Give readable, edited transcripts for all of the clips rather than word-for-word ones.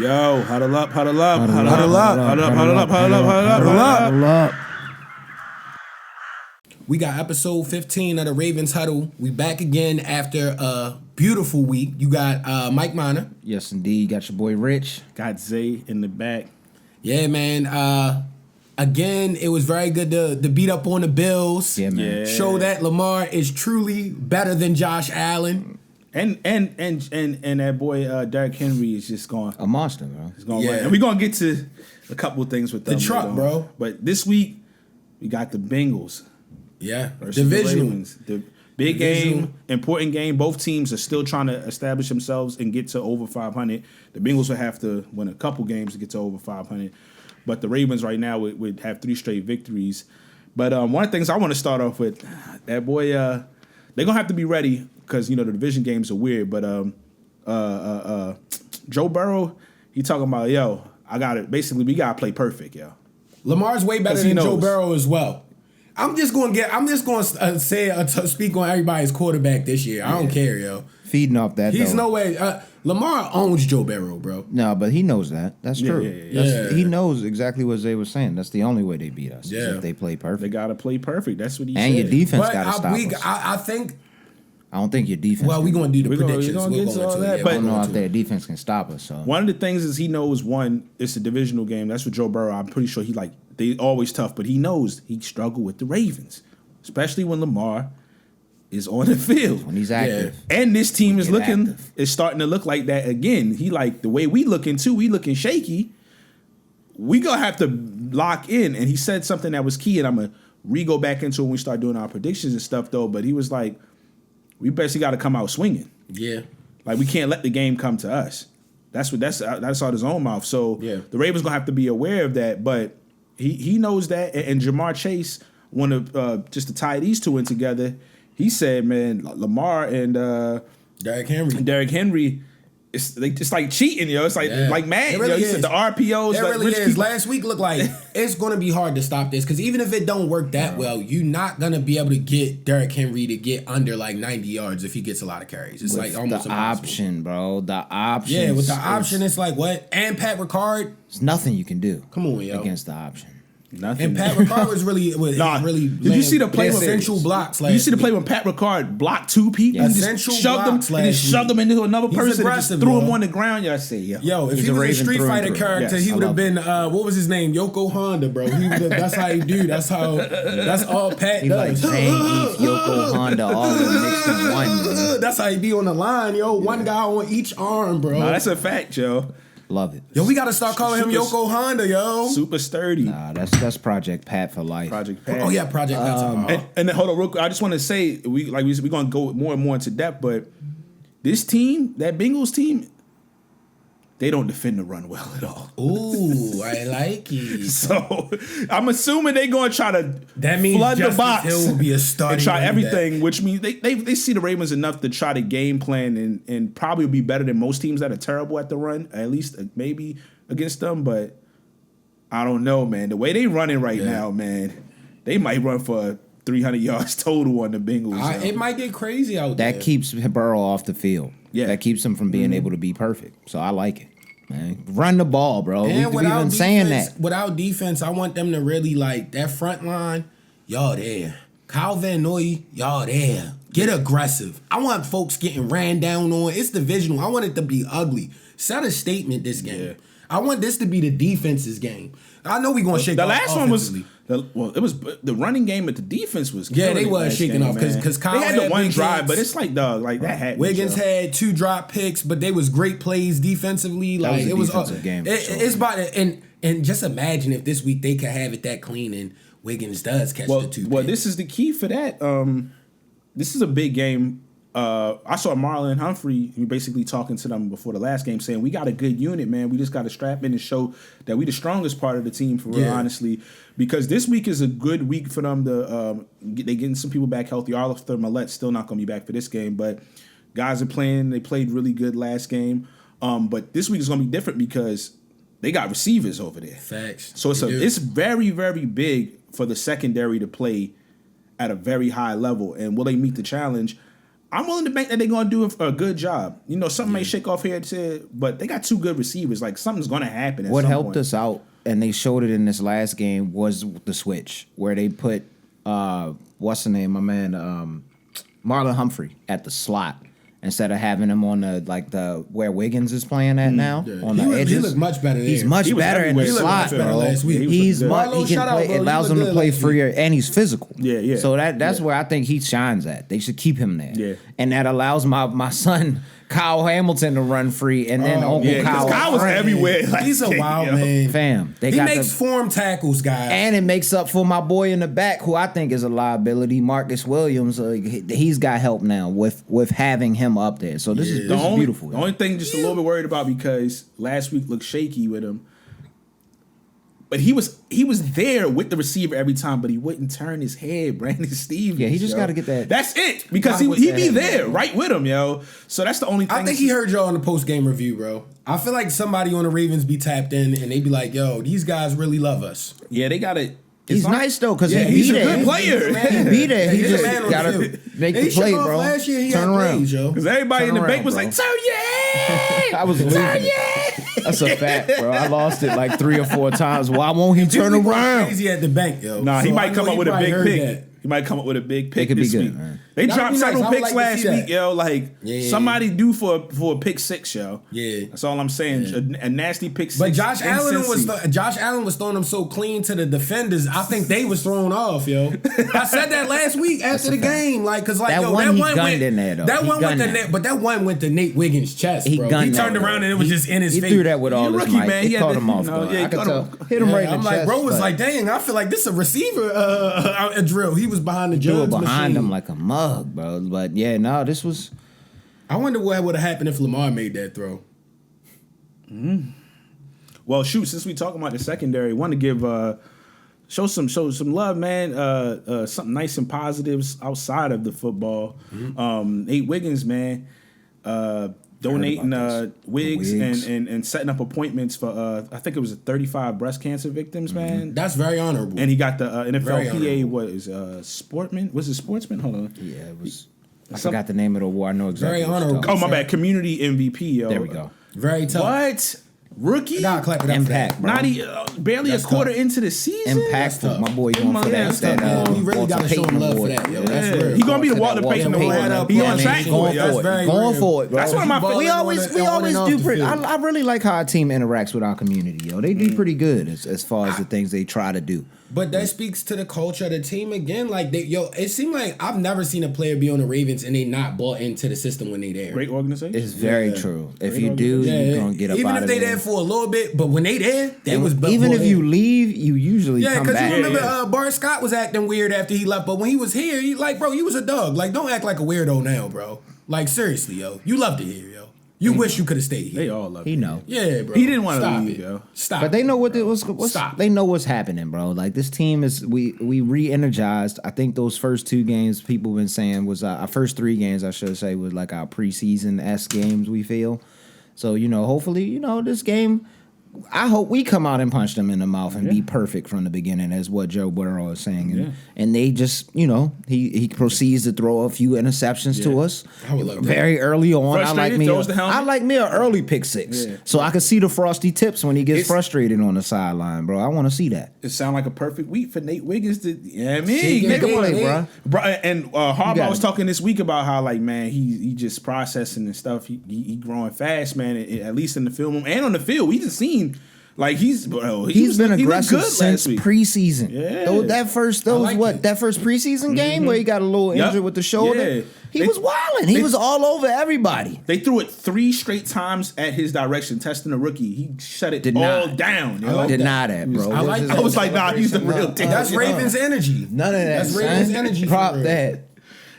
Yo, huddle up, huddle up, Huddle huddle up, up, huddle huddle up, up, huddle up, huddle up, huddle up, Huddle up. We got episode 15 of the Ravens Huddle. We back again after a beautiful week. You got Mike Miner. Yes, indeed. You got your boy Rich. Got Zay in the back. Yeah, man. Again, it was very good to beat up on the Bills. Yeah, man. Yeah. Show that Lamar is truly better than Josh Allen. And that boy Derrick Henry is just going. A monster, bro. He's going Yeah. right. And we're gonna get to a couple of things with them. truck, later on. bro. But this week we got the Bengals Yeah. versus the Divisional. Ravens. The big Divisional. game, important game. Both teams are still trying to establish themselves and get to over 500. The Bengals would have to win a couple games to get to over 500. But the Ravens right now would have 3 straight victories. But one of the things I want to start off with, that boy, they're going to have to be ready because, you know, the division games are weird. But Joe Burrow, he talking about, yo, I got it. Basically, we got to play perfect, yo. Lamar's way better 'Cause he than Joe knows. Burrow as well. I'm just going to speak on everybody's quarterback this year. I don't care, yo. Feeding off that, He's though. no way. Lamar owns Joe Burrow, bro. No, but he knows that. That's Yeah, true. yeah, That's- yeah. He knows exactly what Zay was saying. That's the only way they beat us. is Yeah. if they play They perfect. got to play perfect. That's what he And said. your defense But got to stop us. I think. I don't think your defense. Well, we're going to do the We're gonna- predictions. we're gonna We'll get go to all into that, it. but- I don't We'll know go if into their it. defense can stop us. So One of the things is he knows, one, it's a divisional game. That's what Joe Burrow, I'm pretty sure they always tough, but he knows he struggled with the Ravens, especially when Lamar is on the field. when he's active, And this team is Get looking, active. is starting to look like that again. He like the way we looking too, we looking shaky. We gonna have to lock in. And he said something that was key, and I'm gonna go back into it when we start doing our predictions and stuff though. But he was like, we basically got to come out swinging. Yeah. Like we can't let the game come to us. That's out his own mouth. So Yeah. the Ravens gonna have to be aware of that. But he knows that. And Jamar Chase, one of just to tie these two in together, he said, man, Lamar and Derrick Henry. Derrick Henry, it's like cheating, yo. It's like Yeah. man, It really yo. He is. said the RPOs, It like really rich is. people. Last week looked like it's going to be hard to stop this because even if it don't work that well, you're not going to be able to get Derrick Henry to get under like 90 yards if he gets a lot of carries. It's like almost the impossible. option, bro. The option. Yeah, with the option, it's like what? And Pat Ricard. There's nothing you can do. Come on, yo. Against the option. Nothing. And Pat Ricard was really, Did you see the play? essential blocks? You see the play when Pat Ricard blocked 2 people, Yeah. and just Essential shoved them, blocks and just last shoved them into another He's person, and just aggressive, threw him yo. on the ground. Y'all say, yo, Yo, if He's he a was a Raven Street through and Fighter through. character, Yes, he I would have love been what was his name? Yoko Honda, bro. That's how he do. That's all Pat He's like does. Zangief, Yoko, Honda, all of them mixed in one. Man. That's how he be on the line, yo. One guy on each arm, bro. Nah, that's a fact, yo. Love it. Yo, we gotta start calling him Super- Yoko Honda, yo. Super sturdy. Nah, that's Project Pat for life. Project Pat. Oh yeah, Project Pat. And then hold on, real quick. I just want to say we're gonna go more and more into depth, but this team, that Bengals team, they don't defend the run well at all. Ooh, I like it. So I'm assuming they're gonna try to That means flood the Justice box Hill will be a starting and try running back. everything, which means they see the Ravens enough to try to game plan and probably be better than most teams that are terrible at the run, at least maybe against them. But I don't know, man. The way they running right now, man, they might run for 300 yards total on the Bengals. yo. It might get crazy out there. That keeps Burrow off the field. Yeah. That keeps him from being able to be perfect. So I like it. Man. Run the ball, bro. And We've been saying that. Without defense, I want them to really like that front line. Y'all there. Kyle Van Noy, y'all there. Get aggressive. I want folks getting ran down on. It's divisional. I want it to be ugly. Set a statement this game. Yeah. I want this to be the defense's game. I know we gonna shake The off last one was offensively. it was the running game, but the defense was Yeah, killing they it was last shaking game, off, 'cause Kyle they had the had one big drive, hits. but it's like dog, like that had Wiggins had 2 drop picks, but they was great plays defensively. That Like was a it was defensive game for sure. It's about and just imagine if this week they could have it that clean and Wiggins does catch the 2 Well, picks. this is the key for that. This is a big game. I saw Marlon Humphrey basically talking to them before the last game, saying we got a good unit, man. We just got to strap in and show that we the strongest part of the team for real, Yeah. honestly. Because this week is a good week for them to they getting some people back healthy. Arthur Millet's still not going to be back for this game, but guys are playing. They played really good last game. But this week is going to be different because they got receivers over there. Facts. So They do. it's very, very big for the secondary to play at a very high level. And will they meet the challenge? I'm willing to bet that they're going to do a good job. You know, something may shake off here, but they got 2 good receivers. Like, something's going to happen. What helped us out, and they showed it in this last game, was the switch where they put what's the name, my man, Marlon Humphrey at the slot instead of having him on the where Wiggins is playing at now on the edges. He looked much better there. He's much better in the slot, bro. Last week. He can play. It allows him to play freer, and he's physical. Yeah. So that's where I think he shines at. They should keep him there. Yeah. And that allows my son Kyle Hamilton to run free, and then Uncle Kyle was everywhere. Like, he's a wild man. Fam, he makes form tackles, guys. And it makes up for my boy in the back, who I think is a liability, Marcus Williams. He's got help now with having him up there. So this is beautiful. The only thing just a little bit worried about, because last week looked shaky with him. But he was there with the receiver every time, but he wouldn't turn his head. Brandon Stevens. Yeah, he just got to get that. That's it, because he'd be there right with him, yo. So that's the only thing. I think he heard y'all in the post game review, bro. I feel like somebody on the Ravens be tapped in and they be like, "Yo, these guys really love us." Yeah, they got it. He's nice though, because he's a good player. He be there. He just gotta make the play, bro. Last year he Turn around, because everybody in the bank was like, "Turn your head." I was losing. That's a fact, bro. I lost it like 3 or 4 times. Why won't he turn around? Crazy at the bank, yo. Nah, he might come up with a big pick. He might come up with a big pick this week. Man. They dropped several picks last week, yo. Like, somebody due for a pick 6, yo. Yeah, that's all I'm saying. A nasty pick 6. But Josh Allen was throwing them so clean to the defenders. I think they was thrown off, yo. I said that last week after the game, like, cause like that one went in there though. That one went to Nate, but that one went to Nate Wiggins' chest, bro. He turned around and it was just in his face. He threw that with all his might. He caught him off. I could tell. Hit him right in the chest. I'm like, bro was like, dang, I feel like this is a receiver a drill. He was behind the judge behind him like a mug, bro. But yeah, no, this was. I wonder what would have happened if Lamar made that throw. Well, shoot, since we talking about the secondary, want to give show some love, man. Something nice and positives outside of the football. Nate Wiggins, man, donating wigs and setting up appointments for I think it was 35 breast cancer victims, man. That's very honorable. And he got the NFLPA. What is Sportman? Was it Sportsman? Hold on. Yeah, it was. I forgot the name of the award. I know exactly. Very honorable. Oh, my bad. Community MVP, yo. There we go. Very tough. What? Rookie? Nah, clap it up. Impact, bro. Not barely a quarter into the season. Impactful. My boy going for that. We really got to show him love for that, yo. That's real. He gonna be the Walter Payton Award. He on track for it. Going for it, bro. That's one of my favorites. We always do pretty. I really like how our team interacts with our community, yo. They do pretty good as far as the things they try to do. But that speaks to the culture of the team again. Like it seemed like I've never seen a player be on the Ravens and they not bought into the system when they there. Great organization. It's very true. If you do, you're gonna get up even out if of they there. there for a little bit, but when they there, they was even if you leave, you usually come back. Yeah, because you remember Bart Scott was acting weird after he left, but when he was here, he like, bro, you was a dog. Like, don't act like a weirdo now, bro. Like, seriously, yo, you loved it here, yo. You wish you could have stayed here. They all love it. He know. Yeah, bro. He didn't want to leave, yo. Stop. But they know they know what's happening, bro. Like, this team is we re-energized. I think those first 2 games people been saying was our first 3 games, I should say, was like our preseason-esque games, we feel. So, hopefully, this game, I hope we come out and punch them in the mouth and be perfect from the beginning, as what Joe Burrow is saying. And they just, he proceeds to throw a few interceptions to us very early on. I like me an early pick 6. Yeah. So I can see the frosty tips when he gets frustrated on the sideline, bro. I want to see that. It sounds like a perfect week for Nate Wiggins to, make a play, bro. And Harbaugh was talking this week about how, like, man, he just processing and stuff. He growing fast, man, at least in the film room and on the field. We just seen. Like he's been aggressive since preseason. Yeah. That first preseason game where he got a little injured with the shoulder. Yeah. He was wilding. He was all over everybody. They threw it 3 straight times at his direction, testing a rookie. He shut it all down. Deny that, bro. I was like, nah, he's the real deal. That's Ravens energy. None of that. That's Ravens energy. Prop that.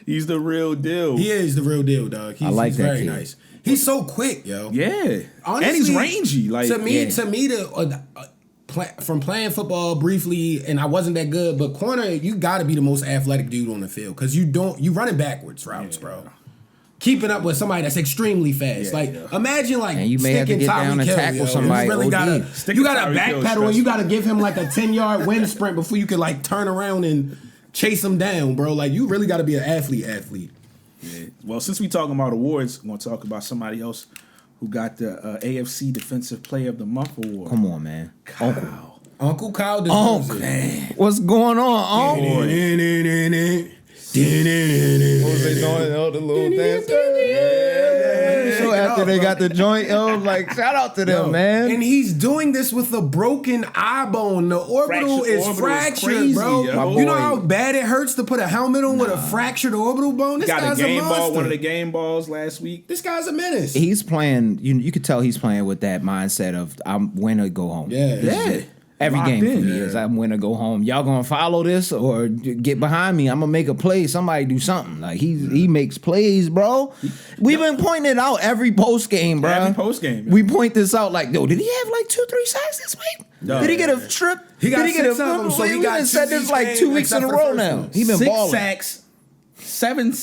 He's the real deal. He is the real deal, dog. I like he's that very kid. Nice. He's so quick, yo. Yeah, honestly, and he's rangy. Like to me, from playing football briefly, and I wasn't that good, but corner, you got to be the most athletic dude on the field because you running backwards routes, bro. Keeping up with somebody that's extremely fast, imagine and you may have to get down and tackle somebody. You really gotta backpedal and you gotta give him like a 10-yard wind sprint before you can like turn around and chase him down, bro. Like you really gotta be an athlete. Yeah. Well, since we talking about awards, I'm gonna talk about somebody else who got the AFC Defensive Player of the Month award. Come on, man. Uncle Kyle deserves it. Man. What's going on, Uncle? What was they doing? The little dance. So after they got the joint, like, shout out to them, man. And he's doing this with a broken eye bone. The orbital is fractured, crazy, bro. yo. You know how bad it hurts to put a helmet on with a fractured orbital bone? This got guy's a game monster. ball, one of the game balls last week. This guy's a menace. He's playing. You could tell he's playing with that mindset of I'm win or go home. Yeah. Every Locked game for in. me is I'm win or go home. Y'all gonna follow this or get behind me? I'm gonna make a play. Somebody do something. Like he makes plays, bro. We've been pointing it out every post game, bro. Every post game. We point this out like, yo, did he have like 2-3 sacks this week? No. Did he get a trip? He got did he get a 6 of them, so he we got done said this like 2 weeks in a except for row the first now. one. He been 6 balling. sacks, 7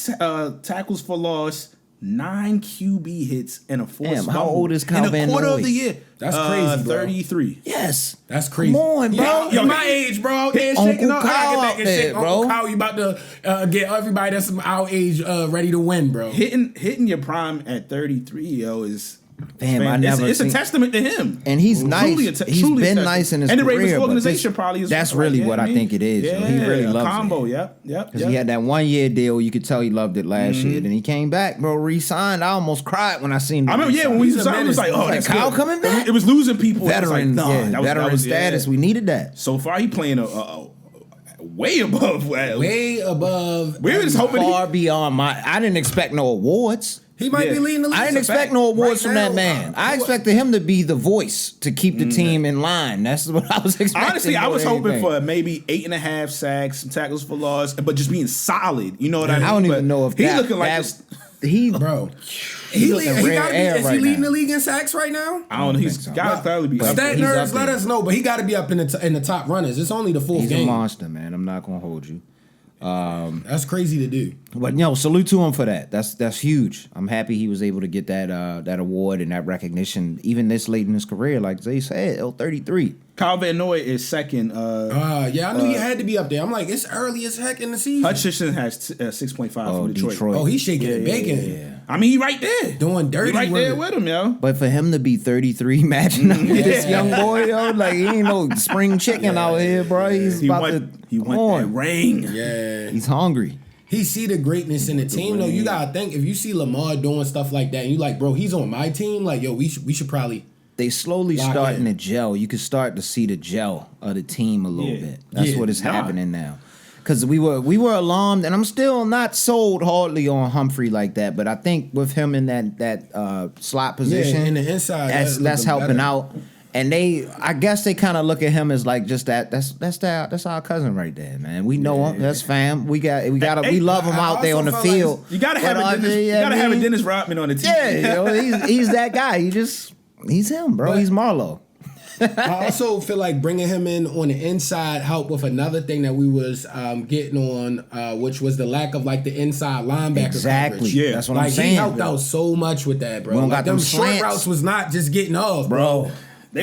tackles for loss, 9 QB hits, and a forced Damn, how fumble old is Kyle in Van a quarter Noy? of the year. That's crazy, bro. 33. Yes, That's crazy. Come on, bro. Yo, my age, bro. Out there shaking Uncle up. I gotta Kyle get back out and there, shake. bro. Uncle Kyle, you about to get everybody that's our age ready to win, bro. Hitting your prime at 33, yo, is Damn, man, I never it's a seen- testament to him. And he's nice. Truly He's truly been a nice in his and the career. Ravens but organization this- probably is that's like, really yeah, what I think it is. Yeah, He really a loves combo. it. Yep. Because he had that 1 year deal. You could tell he loved it last year. Then he came back, bro, re-signed. I almost cried when I seen him. I remember, when we signed, I was like, oh, that's Kyle good. coming back. It was losing people. It was like, Veteran, nah, that was, veteran status. Yeah. We needed that. So far, he playing a way above. Way above. We were just hoping Far beyond my. I didn't expect no awards. He might be leading the league. I didn't expect no awards from that man. I expected him to be the voice to keep the team in line. That's what I was expecting. Honestly, I more was than hoping anything. for maybe 8.5 sacks, some tackles for loss, but just being solid. You know what I mean? I don't But even know if he that, looking like that- this. he Bro. He looking He rare gotta be, air is right he leading now. the league in sacks right now? I don't know. He's think so. got to thoroughly be. But Stat he's nerds, up let there. us know. But he got to be up in the top runners. It's only the fourth He's a game. monster, man. I'm not gonna hold you. That's crazy to do. But salute to him for that. That's huge. I'm happy he was able to get that award and that recognition even this late in his career. Like Zay said, 33. Kyle Van Noy is second. Yeah, I knew he had to be up there. I'm like, it's early as heck in the season. Hutchinson has 6.5 from Detroit. Oh, he's shaking and baking. I mean, he right there. Doing dirty He right with there it. with him, yo. But for him to be 33 matching up with this young boy, like he ain't no spring chicken out here, bro. He's He about want to that ring. Yeah. He's hungry. He see the greatness in the team, though. You gotta think, if you see Lamar doing stuff like that, and you like, bro, he's on my team. Like, yo, we should probably. They slowly Lock starting in. to gel. You can start to see the gel of the team a little bit. That's Yeah. what is happening now. Because we were alarmed, and I'm still not sold hardly on Humphrey like that. But I think with him in that slot position, in the inside, that's looking helping better. out. And I guess they kind of look at him as like just that. That's our cousin right there, man. We know him. That's fam. We love him I out there also on the felt like field. You gotta have a Dennis. You gotta have a Dennis Rodman on the team. Yeah, he's that guy. He's him, bro. But- He's Marlo. I also feel like bringing him in on the inside helped with another thing that we was getting on, which was the lack of like the inside linebacker Exactly. coverage. Yeah. That's what Like I'm saying. he helped out so much with that, bro. We don't Like got them short slants. routes was not just getting off, bro. They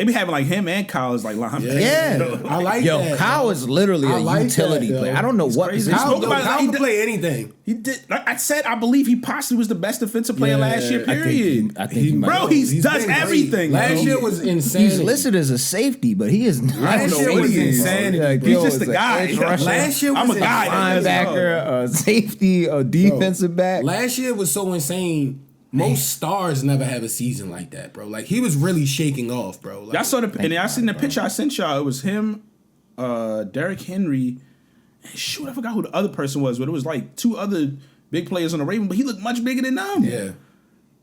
be having like him and Kyle as like linebackers. Yeah. I like Yo, that. Kyle bro. is literally I a like utility that, yo. player. I don't know what crazy. position. Spoke about it, Kyle he can did- play anything. He did. Like I said, I believe he possibly was the best defensive player Yeah, last year. I think Period. I think he might. Bro, he He's does been great. everything. Last bro. year was insane. He's listed as a safety, but he is not. Last a year was safety, bro. insanity, Like, bro. He's yo, just it's a an guy. edge rusher, Last year I'm was a guy. linebacker, a safety, a defensive back. Last year was so insane. Most stars never have a season like that, bro. Like he was really shaking off, bro. Like, Y'all saw the and I seen the picture I sent y'all. It was him, Derrick Henry, and shoot, I forgot who the other person was, but it was like 2 other big players on the Ravens, but he looked much bigger than them. Yeah.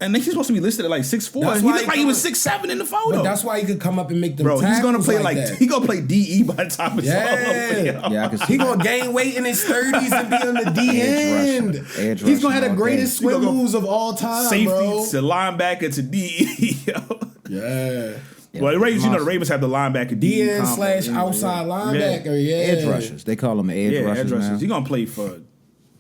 And he's supposed to be listed at like 6'4". That's He why looked he like he was coming- 6'7" in the photo. But that's why he could come up and make them Bro, he's gonna tackles play like that. he gonna play DE by the time it's all over. Yeah. Yeah, I can see He that. gonna gain weight in his 30s and be on the D Edge end. rusher. Edge He's gonna rusher have the all greatest day. He swim gonna go moves of all time, Safety bro. to linebacker to DE. Yo. Yeah. Well, the Ravens, the Ravens have the linebacker D DE end combo. / outside linebacker. Yeah. Edge rushers. They call them edge Yeah, rushers edge rushers. now. He's gonna play for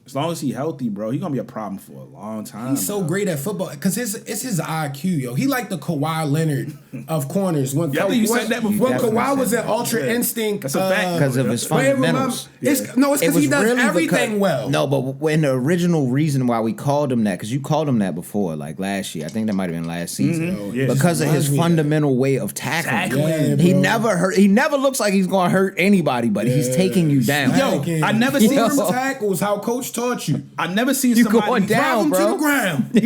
As long as he's healthy, bro, he's gonna be a problem for a long time. He's so great at football because it's his IQ, yo. He like the Kawhi Leonard of corners. When I think you said that before. When Kawhi was at Ultra Instinct, that's a fact because of his fundamentals. It's because he does really everything well. No, but when the original reason why we called him that, because you called him that before, like last year. I think that might have been last season. Mm-hmm. Because of his fundamental way of tackling. Yeah, he never hurt. He never looks like he's gonna hurt anybody, but he's taking you down. Yo, I never seen him tackles. How coach taught you. I never seen You somebody going down, drive him bro. to the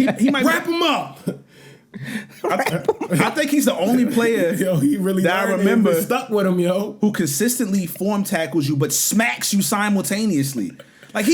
ground. He might Wrap him up. I think he's the only player He really that I remember stuck with him, yo. who consistently form tackles you but smacks you simultaneously. Like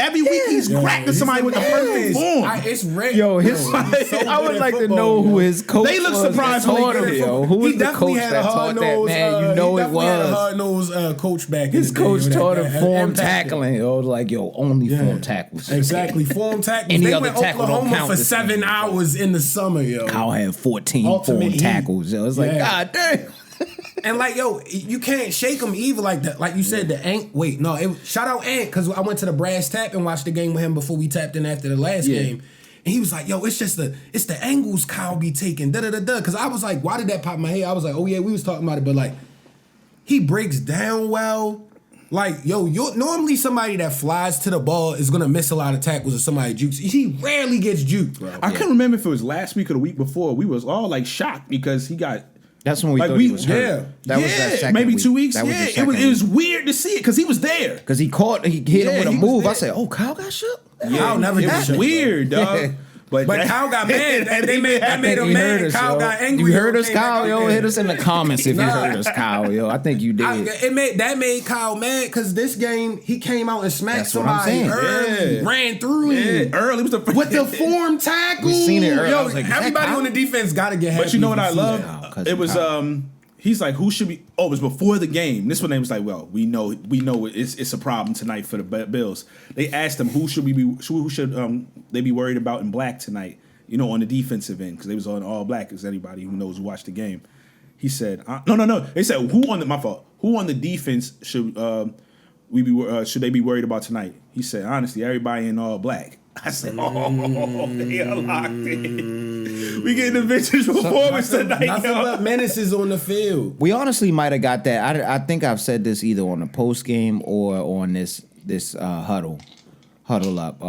every week he's cracking somebody with the perfect form. It's rare. Yo, I would like to know who his coach They look was surprised that when they taught get him, it. yo. Who was the coach that taught that man? You know it was. Had a hard-nosed coach back His in the day. coach taught him form impacted. tackling. Yo, like, only form tackles. Exactly, form tackles. Any They other went tackle don't Oklahoma count for this 7 game. hours in the summer, yo. Kyle had 14 Ultimate form heat. tackles. Yo, it's like, Yeah. God damn. And like, yo, you can't shake him either like that. Like you said, the Ant. Wait, no, shout out Ant because I went to the Brass Tap and watched the game with him before we tapped in after the last game. And he was like, yo, it's the angles Kyle be taking, da-da-da-da. Because I was like, why did that pop in my head? I was like, oh yeah, we was talking about it. But like, he breaks down well. Like, yo, normally somebody that flies to the ball is going to miss a lot of tackles if somebody jukes. He rarely gets juked, bro. I can't remember if it was last week or the week before. We was all like shocked because he got... That's when we thought he was hurt. That was that second maybe week. 2 weeks. That was the It second was week. weird to see it because he was there. Because he hit him with a he was move. there. I said, oh, Kyle got shook? Kyle never It did was shit, weird, dog. But Kyle got mad. That made him You mad. heard us, Kyle yo. got angry. You heard us, Came back Kyle? out Yo, there. hit us in the comments if you heard us, Kyle. Yo, I think you did. That made Kyle mad because this game he came out and smacked That's what I'm somebody saying. early, Yeah. ran through him. Yeah, early was the With the form tackle. We seen it early. Yo, I was like, is that everybody Kyle? on the defense got to get happy. But you know what if I see love? that. cousin It was Kyle. he's like, who should be? Oh, it was before the game. This one they was like, well, we know it's a problem tonight for the Bills. They asked him who should they be worried about in black tonight? You know, on the defensive end because they was on all black. As anybody who knows who watched the game, he said, no. They said who on the defense should should they be worried about tonight? He said, honestly, everybody in all black. I said, they are locked in. We getting the vintage performance tonight, Nothing but menaces on the field. We honestly might have got that. I think I've said this either on the post game or on this huddle up.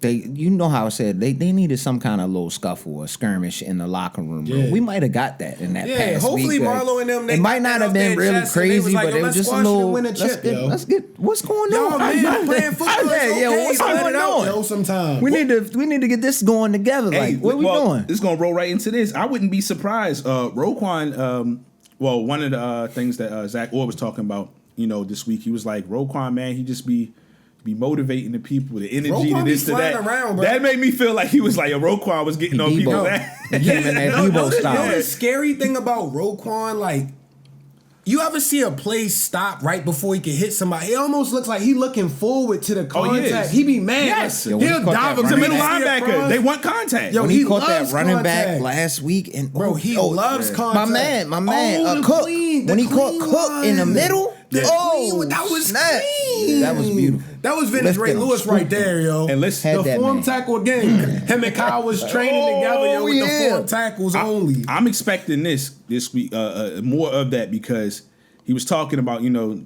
You know how I said they needed some kind of little scuffle or skirmish in the locker room. Bro. Yeah. We might have got that in that past hopefully week. Marlo and them. It might not have been really crazy, but it was just a little. Let's get what's going Yo, on. man, playing football. What's going on? Yo, sometimes We need to get this going together. Like, what we doing? It's gonna roll right into this. I wouldn't be surprised. Roquan, one of the things that Zach Orr was talking about, this week, he was like, Roquan, man, he just be motivating the people, the energy Roquan to this be to that. flying around, bro. That made me feel like he was like, Roquan was getting on people's ass. He came in that Debo style. The scary thing about Roquan, like, you ever see a play stop right before he can hit somebody? It almost looks like he looking forward to the contact. He be mad. Yes. He'll Yo, when he caught dive that He's a middle across. linebacker. They want contact. Yo, When he he caught that loves running back contact. last week, and Bro, he loves contact. My man, Oh, the Cook. clean- the When he caught clean Cook in the one. middle, The clean, that was snap. clean. That was beautiful. That was Vintage Ray Lifted him, Lewis right scooped him. there, yo. And let's Had the that form man. tackle again. Him and Kyle was training together, yo, with the form tackles only. I'm expecting this week, more of that because he was talking about,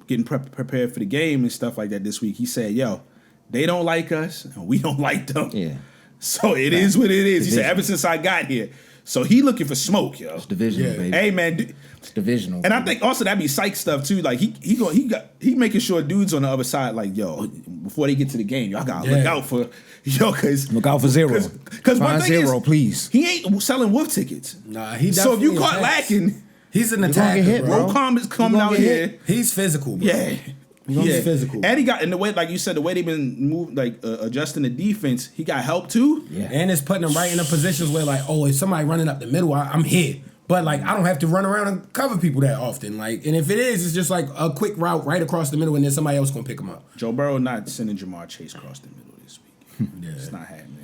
getting prepared for the game and stuff like that this week. He said, yo, they don't like us and we don't like them. Yeah. So it is what it is. He said, ever since I got here. So he looking for smoke, yo. It's divisional, baby. Hey, man. It's divisional. And I think also that'd be psych stuff too. Like he making sure dudes on the other side, like, yo, before they get to the game, y'all gotta look out for look out for zero. Because one Find thing zero, is, please. he ain't selling wolf tickets. Nah, he So if you definitely caught attacks. lacking, He's an gonna attacker, get hit, bro. bro. Rocom is coming gonna out get here. hit. He's physical, bro. Yeah. He's physical. And he got, in the way, like you said, the way they've been adjusting the defense, he got help too. Yeah. And it's putting him right in the positions where, like, oh, if somebody running up the middle, I'm hit. But, like, I don't have to run around and cover people that often. Like, and if it is, it's just like a quick route right across the middle, and then somebody else gonna pick him up. Joe Burrow not sending Jamar Chase across the middle this week. It's not happening.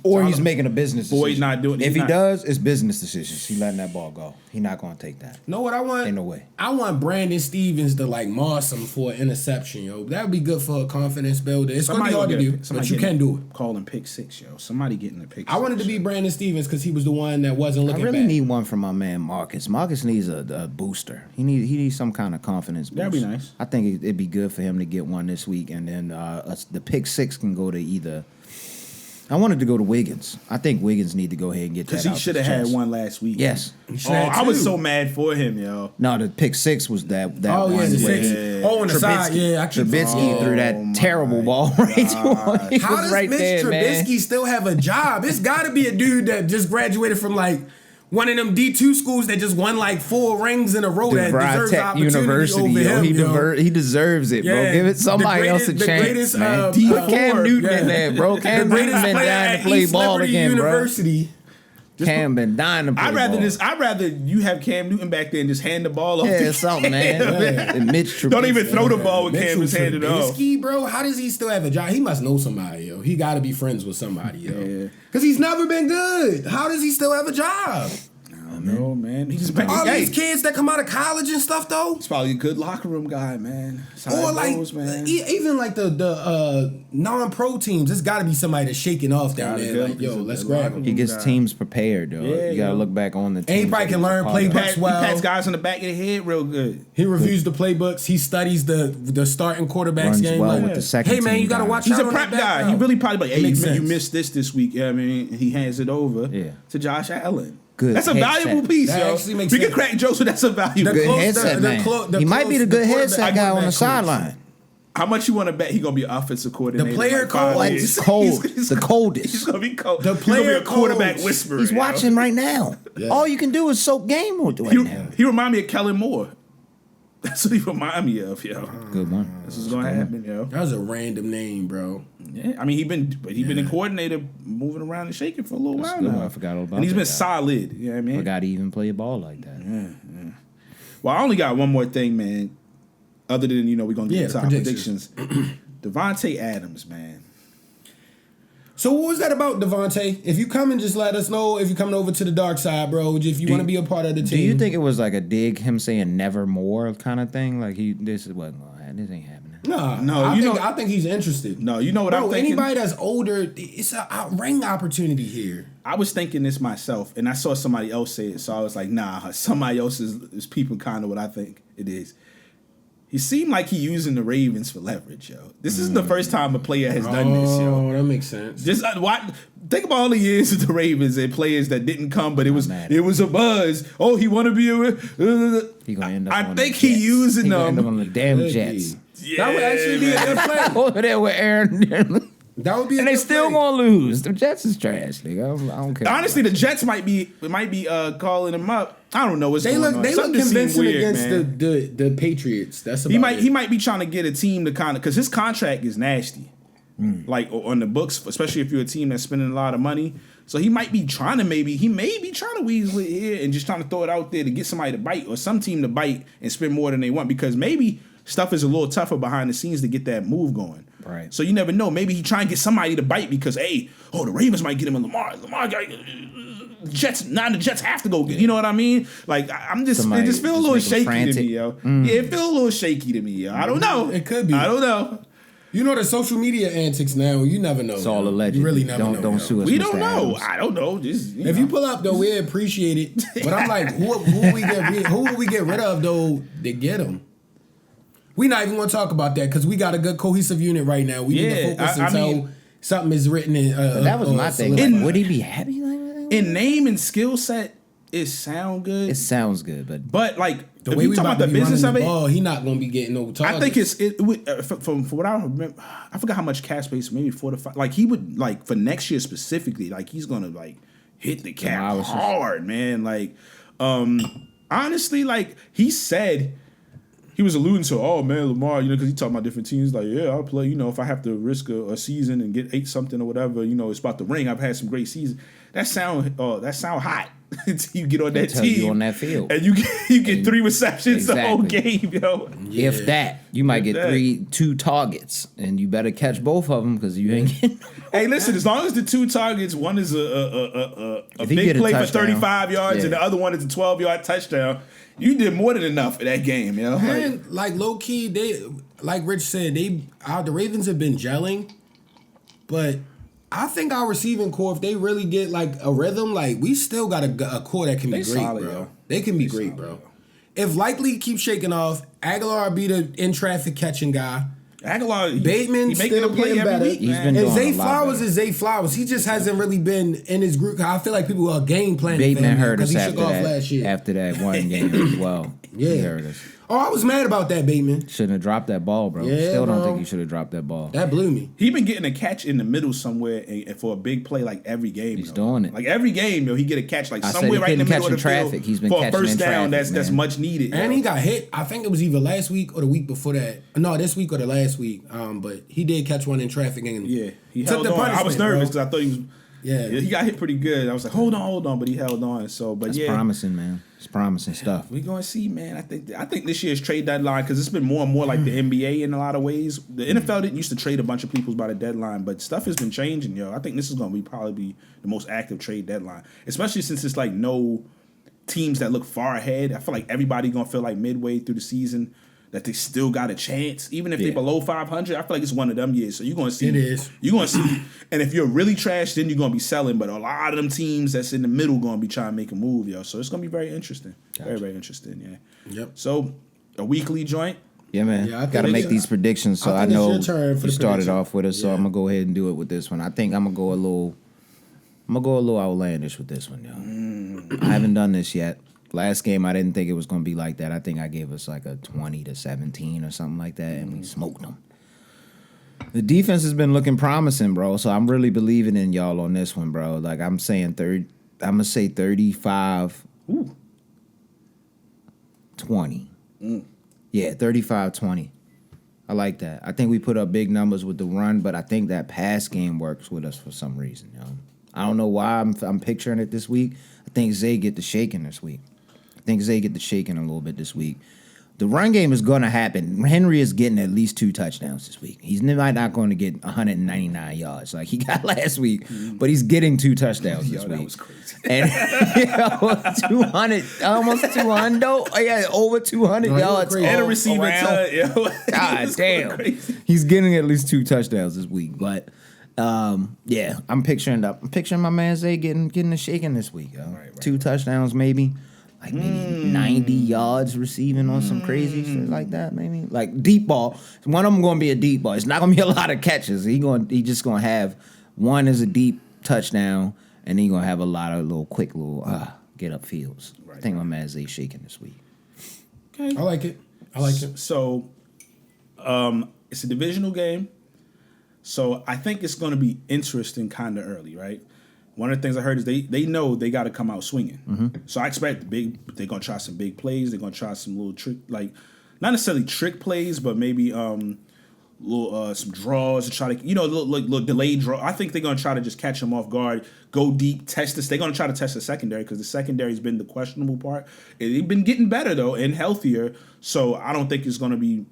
Or he's making a business decision. Boyd not doing. If he does, it's business decisions. He letting that ball go. He not going to take that. Know what I want? Ain't no way. I want Brandon Stevens to like moss him for an interception, yo. That would be good for a confidence builder. It's going to be hard to do, but you can do it. Calling pick 6, yo. Somebody getting the pick 6. I wanted to be Brandon Stevens because he was the one that wasn't looking bad. I really need one from my man Marcus. Marcus needs a booster. He needs some kind of confidence boost. That'd be nice. I think it'd be good for him to get one this week, and then the pick 6 can go to either. I wanted to go to Wiggins. I think Wiggins need to go ahead and get that out. Because he should have had one last week. Yes. I was so mad for him, yo. No, the pick 6 was that oh, one. Yeah, the 6. Yeah. Oh, on the side. Yeah, I keep Trubisky threw that terrible ball right to him. He How was does right Mitch there, Trubisky man. still have a job? It's got to be a dude that just graduated from like one of them D2 schools that just won like 4 rings in a row that deserves Tech opportunity University, over him. He deserves it, bro. Give it somebody else a chance, man. Put Cam Newton in there, bro. Cam Newton been dying to play ball again, University. bro. Cam been dying to play I'd rather you have Cam Newton back there and just hand the ball off. Yeah, something, man. And Mitch Trubisky. Don't even throw the ball when Cam is handed off. Trubisky, bro, how does he still have a job? He must know somebody, yo. He got to be friends with somebody, yo. Yeah. Because he's never been good. How does he still have a job? No, man. He's all these kids that come out of college and stuff, though. He's probably a good locker room guy, man. Or like, man. even like the non-pro teams, it's got to be somebody that's shaking off down there. Like, yo, let's grab him. He gets teams prepared, though. Yeah, you got to look back on the team. And he probably can learn playbooks well. He pats guys on the back of the head real good. He reviews the playbooks. He studies the starting quarterbacks Runs game. well like, with the second hey, man, team you got to guys. watch He's out a on prep that guy. back He really probably like, hey, Makes man, you sense. missed this week. Yeah, I mean, he hands it over to Josh Allen. Good That's a headset. valuable piece, That yo. actually makes We can sense. crack jokes, but that's a valuable Good close- headset, the man. clo- the He might be the close- good the headset guy on the quarterback sideline. How much you want to bet he gonna be offensive coordinator? The player in like 5 coach. years? It's cold. He's The coldest. He's gonna be cold. The He's gonna be player a quarterback coach. whisperer. He's yo. watching right now. Yeah. All you can do is soak game right now. He remind me of Kellen Moore. That's what he remind me of, yo. Good one. This is gonna happen, yo. That was a random name, bro. Yeah, I mean he been a coordinator moving around and shaking for a little while good. now. I forgot all about And he's that been guy. solid. You know what I mean? Forgot he even play a ball like that. Well, I only got one more thing, man. Other than we're gonna get Yeah, into our predictions. Davante Adams, man. So what was that about, Davante? If you come and just let us know if you're coming over to the dark side, bro. If you want to be a part of the team. Do you think it was like a dig, him saying never more kind of thing? Like this wasn't gonna happen. This ain't happening. No, I think he's interested. No, you know what I'm thinking? Anybody that's older, it's a ring opportunity here. I was thinking this myself, and I saw somebody else say it, so I was like, nah, somebody else is peeping kind of what I think it is. He seemed like he using the Ravens for leverage, yo. This isn't the first time a player has done this, yo. Oh, that makes sense. Just think about all the years of the Ravens and players that didn't come, but it was a buzz. Oh, he want to be a. He gonna end up. I on think the he Jets. using He gonna them. end up on the damn Could Jets. be. That would actually be a good play. Over there with Aaron. That would be a And they good still play. gonna lose. The Jets is trash, nigga. I don't care. Honestly, the Jets might be calling him up. I don't know what's They going look on. they look Something seemed convincing weird, against man. the Patriots. That's about He might be trying to get a team to kind of because his contract is nasty, like on the books, especially if you're a team that's spending a lot of money. So he might be trying to weasel it here and just trying to throw it out there to get somebody to bite or some team to bite and spend more than they want because maybe stuff is a little tougher behind the scenes to get that move going. Right. So you never know. Maybe he try and get somebody to bite because the Ravens might get him a Lamar got Jets. Now the Jets have to go get. You know what I mean? Like it just feel a little just make shaky him to me, yo. Yeah, it feel a little shaky to me, yo. I don't know. It could be. I don't know. You know the social media antics now. You never know. It's all alleged. You really never know. Don't sue us. We Mr. don't know. Adams. I don't know. Just If you pull up though, we appreciate it. But I'm like, who will we get rid of though to get him? We not even going to talk about that because we got a good cohesive unit right now. We need to focus until something is written in. But that was my thing. In- Would he be happy like that? in name and skill set, it sound good. It sounds good, but like The if way you we talk about about to the be business running of the it, ball, he not going to be getting no targets. I think from what I remember, I forgot how much cap space, maybe 4 to 5. Like he would like for next year specifically, like he's gonna like hit the cap hard, man. Like honestly, like he said. He was alluding to, oh man, Lamar, because he talking about different teams. Like, yeah, I'll play. If I have to risk a season and get 8 something or whatever, it's about the ring. I've had some great seasons. That sound hot. until you get on that Until team. you on that field. And you get 3 receptions the whole game, yo. Yeah. If that, you might get 2 targets, and you better catch both of them because you ain't getting. Hey, listen, as long as the 2 targets, one is a big play for 35 yards and the other one is a 12-yard touchdown, you did more than enough in that game, yo. Man, like low key, they like Rich said, the Ravens have been gelling, but I think our receiving core, if they really get like a rhythm, like we still got a core that can be great, solid, bro. yo. They can be great, bro. Yo. If Likely keeps shaking off, Aguilar be the in traffic catching guy. Aguilar, Bateman still getting better. He's been doing Zay a lot Flowers better. is Zay Flowers. He just hasn't really been in his group. I feel like people are game planning. Bateman heard us he after shook off that. last year. After that one game as well. Yeah, he heard us. Oh, I was mad about that, Bateman. Shouldn't have dropped that ball, bro. Yeah, Still don't bro. think he should have dropped that ball. That blew me. He been getting a catch in the middle somewhere and for a big play like every game. He's doing it. Like every game, yo, he get a catch like I said somewhere he right in the couldn't middle of the catch in field traffic. He's been for a catching first in down. traffic, That's man. much needed. And yo. he got hit. I think it was either last week or the week before that. No, this week or the last week. But he did catch one in traffic and Yeah, he took held the on. I was punishment, nervous bro. because I thought he was. Yeah, He got hit pretty good. I was like, hold on, but he held on. So, but That's yeah, promising, man. It's promising stuff. we're gonna see, man. I think this year's trade deadline, because it's been more and more like the NBA in a lot of ways. The NFL didn't used to trade a bunch of people by the deadline, but stuff has been changing, yo. I think this is gonna be probably the most active trade deadline, especially since it's like no teams that look far ahead. I feel like everybody gonna feel like midway through the season that they still got a chance, even if they're below 500. I feel like it's one of them years. So you're gonna see. It is. You're gonna see, and if you're really trash, then you're gonna be selling. But a lot of them teams that's in the middle gonna be trying to make a move, yo. So it's gonna be very interesting. Very, very interesting. Yeah. Yep. So a weekly joint. Yeah, man. Yeah, I think Got to it's- make these predictions, so I I think it's know your turn for you the started prediction. off with us, so Yeah. I'm gonna go ahead and do it with this one. I think I'm gonna go a little outlandish with this one, yo. I haven't done this yet. Last game, I didn't think it was gonna be like that. I think I gave us like a 20-17 or something like that, and we smoked them. The defense has been looking promising, bro. So I'm really believing in y'all on this one, bro. Like I'm saying, I'm gonna say 35. 20. Yeah, 35-20. I like that. I think we put up big numbers with the run, but I think that pass game works with us for some reason. You know? I don't know why I'm picturing it this week. I think Zay get the shaking this week. A little bit this week. The run game is going to happen. Henry is getting at least 2 touchdowns this week. He's not going to get 199 yards like he got last week, but he's getting 2 touchdowns this week. That was crazy. And 200, almost 200. Oh, yeah, over 200 yards. crazy. And a all receiver around. tut, yo. God It's going damn. crazy. He's getting at least 2 touchdowns this week. But yeah, I'm picturing my man Zay getting a shaking this week. Yo. Right. 2 touchdowns maybe. Like maybe 90 yards receiving on some crazy shit like that, maybe. Like deep ball. One of them gonna be a deep ball. It's not gonna be a lot of catches. He just gonna have one as a deep touchdown, and he gonna have a lot of quick get up fields. I think my man Zay shaking this week. Okay. I like it. So, it's a divisional game. So I think it's going to be interesting kind of early, right? One of the things I heard is they know they got to come out swinging. Mm-hmm. So I expect they're going to try some big plays. They're going to try some little trick, like not necessarily trick plays, but maybe little some draws to try to, little delayed draw. I think they're going to try to just catch them off guard, go deep, test this. They're going to try to test the secondary because the secondary has been the questionable part. They've been getting better though and healthier. So I don't think it's going to be.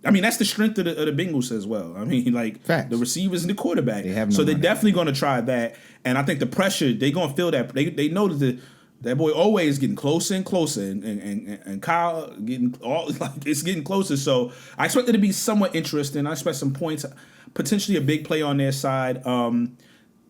I mean, that's the strength of the Bengals as well. I mean, like Facts. the receivers and the quarterback. They have no so they're money. definitely going to try that. And I think the pressure, they're going to feel that. They know that that boy always getting closer and closer, and Kyle getting it's getting closer. So I expect it to be somewhat interesting. I expect some points, potentially a big play on their side.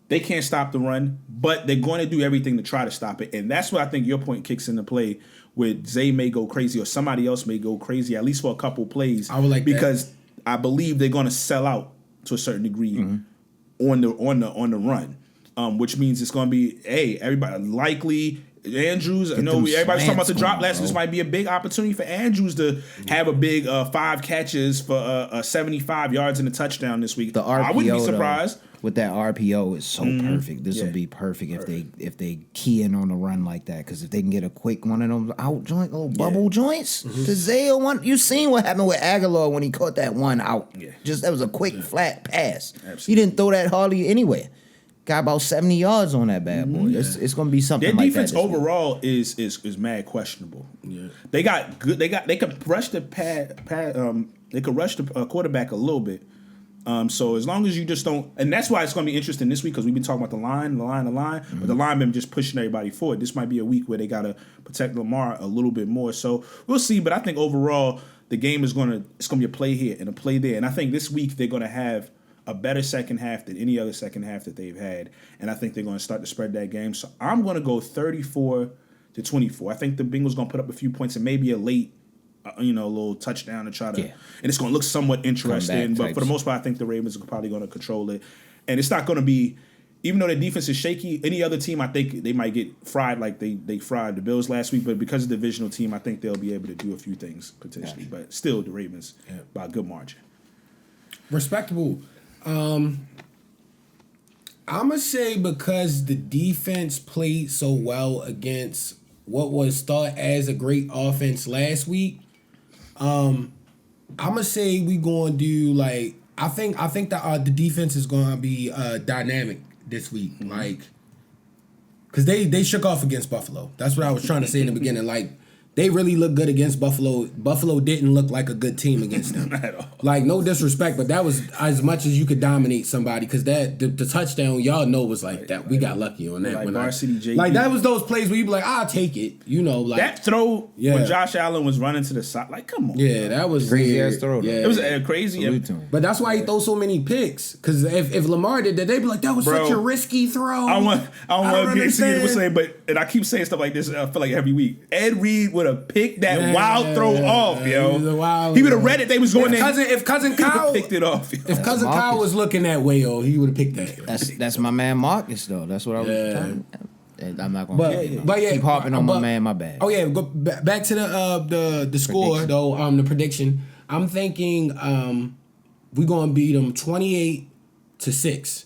They can't stop the run, but they're going to do everything to try to stop it. And that's what I think your point kicks into play. With Zay may go crazy or somebody else may go crazy, at least for a couple plays. I would like because I believe they're going to sell out to a certain degree on the run, which means it's going to be everybody likely. Andrews, I know everybody's talking about the drop last. This might be a big opportunity for Andrews to have a big 5 catches for 75 yards and a touchdown this week. The RPO, I wouldn't be surprised. With that RPO is so perfect. This will be perfect if they key in on the run like that. Because if they can get a quick one of those out joint, little bubble joints. Because Zay you seen what happened with Aguilar when he caught that one out. Yeah. Just that was a quick flat pass. Absolutely. He didn't throw that hardly anywhere. got about 70 yards on that bad boy. It's going to be something Their like defense that. overall is mad questionable. Yeah. They got good. They could rush the they could rush the quarterback a little bit. So as long as you just don't, and that's why it's going to be interesting this week because we've been talking about the line, but the line been just pushing everybody forward. This might be a week where they got to protect Lamar a little bit more. So we'll see. But I think overall the game it's going to be a play here and a play there. And I think this week they're going to have a better second half than any other second half that they've had. And I think they're going to start to spread that game. So I'm going to go 34-24. I think the Bengals going to put up a few points and maybe a late a little touchdown to try to, and it's going to look somewhat interesting. But for the most part, I think the Ravens are probably going to control it. And it's not going to be, even though their defense is shaky, any other team, I think they might get fried like they fried the Bills last week. But because of the divisional team, I think they'll be able to do a few things potentially. But still, the Ravens by a good margin. Respectable. I'm going to say because the defense played so well against what was thought as a great offense last week, I'm gonna say we gonna do like I think that the defense is gonna be dynamic this week, like because they shook off against Buffalo. That's what I was trying to say in the beginning. Like they really looked good against Buffalo. Buffalo didn't look like a good team against them at all. Like no disrespect, but that was as much as you could dominate somebody because that the touchdown y'all know was like that. We got lucky on that. Like when varsity JP. Like that was those plays where you be like, I'll take it. Like that throw when Josh Allen was running to the side. Like come on. Yeah, that was crazy ass throw. Yeah, it was crazy. But that's why he throws so many picks. Because if Lamar did that, they'd be like, that was such a risky throw. I don't want to see it saying, but and I keep saying stuff like this. I feel like every week. Ed Reed would have picked that wild throw off, yo. He would have read it. They was going there. If cousin Kyle picked it off. Yo. If cousin Kyle was looking that way, he would have picked that. That's my man Marcus though. That's what I was talking about. I'm not gonna keep harping on my man. My bad. Oh yeah, go back to the score prediction. Though. The prediction. I'm thinking we're gonna beat them 28-6,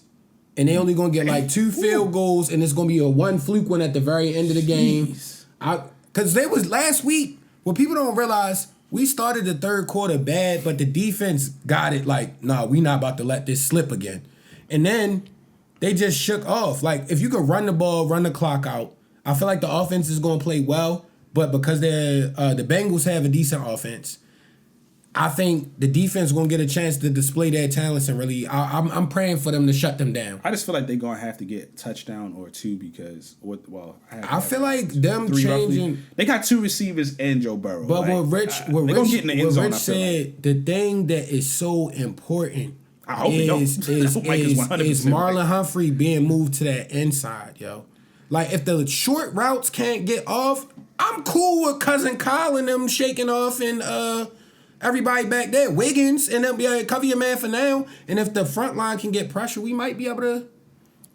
and they only gonna get like 2 field goals, and it's gonna be a one fluke one at the very end of the game. Because they was last week. What people don't realize, we started the third quarter bad, but the defense got it like, nah, we not about to let this slip again. And then they just shook off. Like, if you could run the ball, run the clock out, I feel like the offense is going to play well, but because the Bengals have a decent offense, I think the defense is going to get a chance to display their talents and really, I'm praying for them to shut them down. I just feel like they're going to have to get a touchdown or two because, I feel like them changing. Roughly. They got 2 receivers and Joe Burrow. But what Rich said, the thing that is so important is Marlon Humphrey being moved to that inside, yo. Like, if the short routes can't get off, I'm cool with Cousin Kyle and them shaking off and, everybody back there, Wiggins, and they'll be like, cover your man for now. And if the front line can get pressure, we might be able to.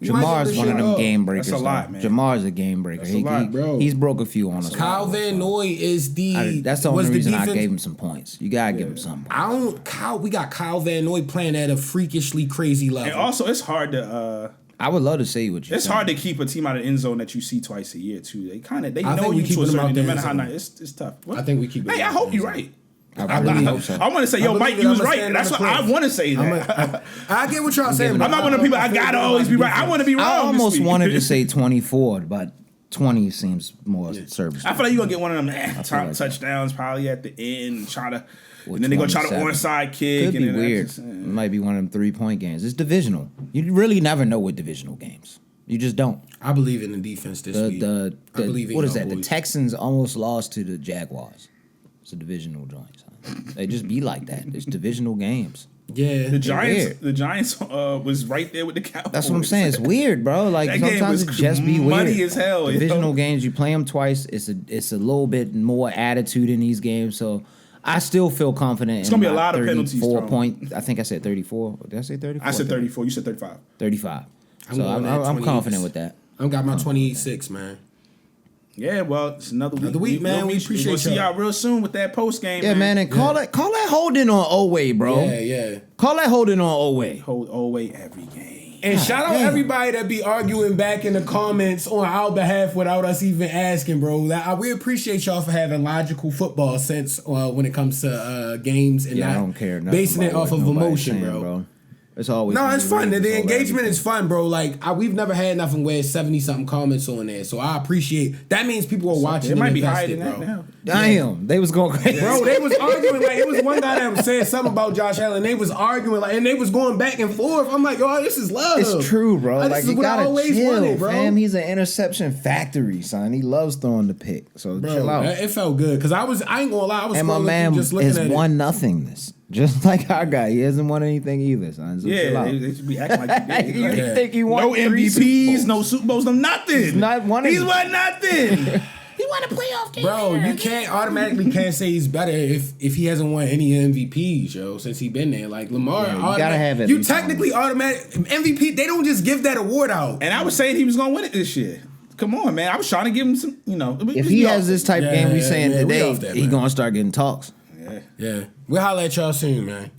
Jamar's one of them game breakers. That's a lot, man. Jamar's a game breaker. That's a lot, bro. He's broke a few on us. Kyle Van Noy is that's the only reason I gave him some points. You gotta give him some points. We got Kyle Van Noy playing at a freakishly crazy level. And also, it's hard to. I would love to see what you. It's hard to keep a team out of the end zone that you see twice a year too. They know you to a certain. No matter how nice, it's tough. I think we keep. Hey, I hope you're right. I really hope so. I want to say, Mike, you was right. That's what I want to say. I get what y'all saying. I'm not one of the people. I gotta always be right. I want to be wrong. I almost wanted to say 24, but 20 seems more serviceable. I feel like you're gonna get one of them touchdowns probably at the end and try to. And then they're gonna try the onside kick. Could be weird. It might be one of them 3-point games. It's divisional. You really never know with divisional games. You just don't. I believe in the defense this week. I believe in what is that? The Texans almost lost to the Jaguars. It's a divisional joint. They just be like that. It's divisional games. Yeah, the Giants was right there with the Cowboys. That's what I'm saying. It's weird, bro. Like sometimes it just be weird. Money as hell. Divisional games, you play them twice. It's a little bit more attitude in these games. So I still feel confident. It's gonna be a lot of penalties. 4 point. I think I said 34. Did I say 34? I said 34. You said 35. 35. So I'm confident with that. I've got my 28-6, man. Yeah, well, it's another week, man. We appreciate We'll see y'all real soon with that post game. Yeah, man, and call that holding on Oway, bro. Yeah. Call that holding on Oway. Hold Oway every game. And shout out everybody that be arguing back in the comments on our behalf without us even asking, bro. We appreciate y'all for having logical football sense when it comes to games and I don't care basing it off of emotion, bro. It's always no, it's fun. The over engagement everything. is fun, bro. Like we've never had nothing where 70-something comments on there, so I appreciate. That means people are watching. It might be higher invested, than that bro. now. Damn, they was going crazy. Bro, they was arguing like it was one guy that was saying something about Josh Allen. They was arguing like, and they was going back and forth. I'm like, yo, this is love. It's true, bro. Like, Like this is you what I gotta always chill, wanted, bro. fam. He's an interception factory, son. He loves throwing the pick. So chill out. It felt good because I ain't gonna lie, I was And my scrolling man through just looking is at it. won nothingness, just like our guy. He hasn't won anything either, son. So chill Yeah, out. they should be acting like You Yeah. think he won no 3 Super MVPs, Bowls? no Super Bowls, no nothing. He's not won He's any. won nothing. He won a playoff game. Bro, you can't automatically can't say he's better if he hasn't won any MVPs, yo, since he been there. Like Lamar, Yeah, you gotta have at you least technically automatic MVP. They don't just give that award out. And I was saying he was gonna win it this year. Come on, man. I was trying to give him some, If he has this type Yeah, game we yeah, saying yeah, we today, off that, he man. gonna start getting talks. Yeah, we'll holler at y'all soon, man.